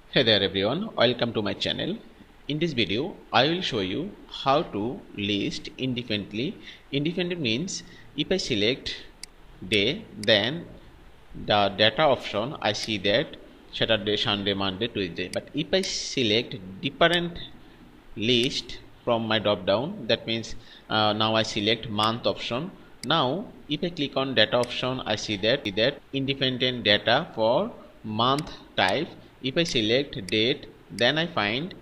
Hey there everyone, welcome to my channel. In this video, I will show you how to list independently. Independent means if I select day, then the data option I see that Saturday, Sunday, Monday, Tuesday. But if I select different list from my drop down, that means now I select month option. Now if I click on data option, I see that independent data for month type. If I select date, then I find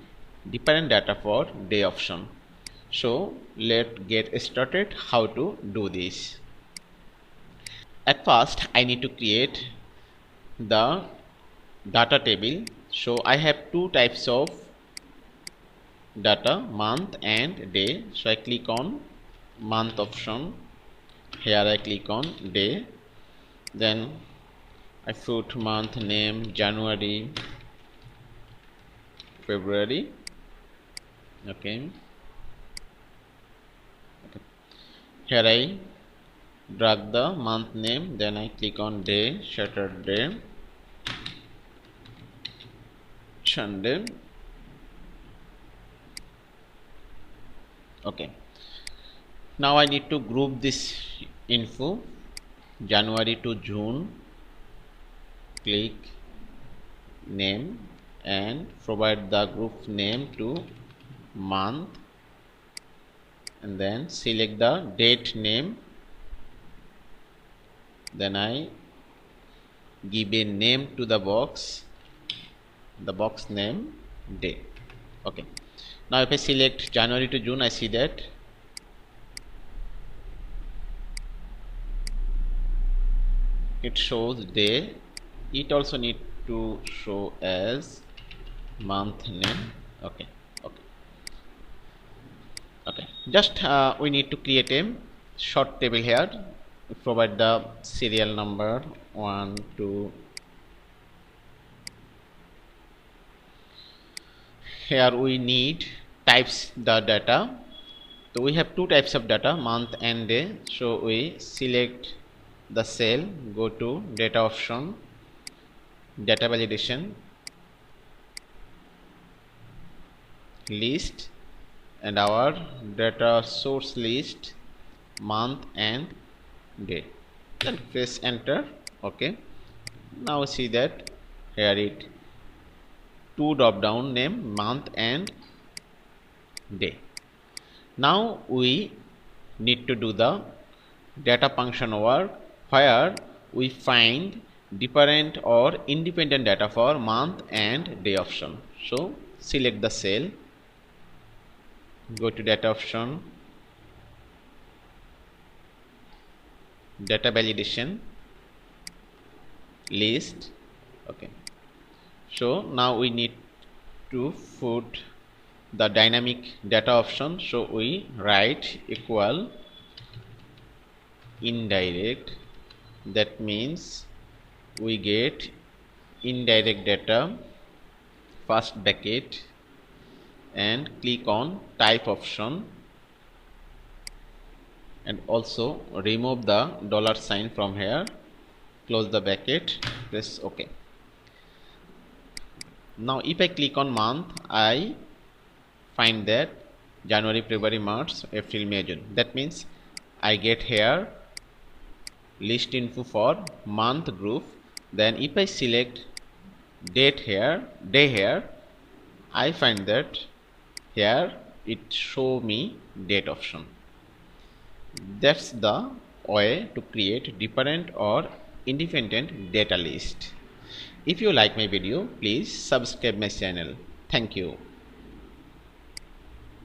different data for day option. So let's get started how to do this. At first I need to create the data table. So I have two types of data, month and day. So I click on month option. Here I click on day, then I put month name January, February. Okay, here I drag the month name, then I click on day, Saturday, Sunday. Okay, now I need to group this info January to June. Click name and provide the group name to month, and then select the date name, then I give a name to the box name day. Okay, now if I select January to June, I see that it shows day. It also need to show as month name. Okay, just we need to create a short table here. Provide the serial number 1 2. Here we need types the data. So we have two types of data, month and day. So we select the cell, go to data option, data validation, list, and our data source list month and day, then press enter. Okay, now see that here it two drop down name month and day. Now we need to do the data function work where we find different or independent data for month and day option. So select the cell, go to data option, data validation, list. Okay, so now we need to put the dynamic data option. So we write equal indirect, that means we get indirect data, first bracket, and click on type option, and also remove the $sign from here, close the bracket, press OK. Now if I click on month, I find that January, February, March, April, May, June. That means I get here list info for month group. Then if I select date here, day here, I find that here it show me date option. That's the way to create different or independent data list. If you like my video, please subscribe my channel. Thank you.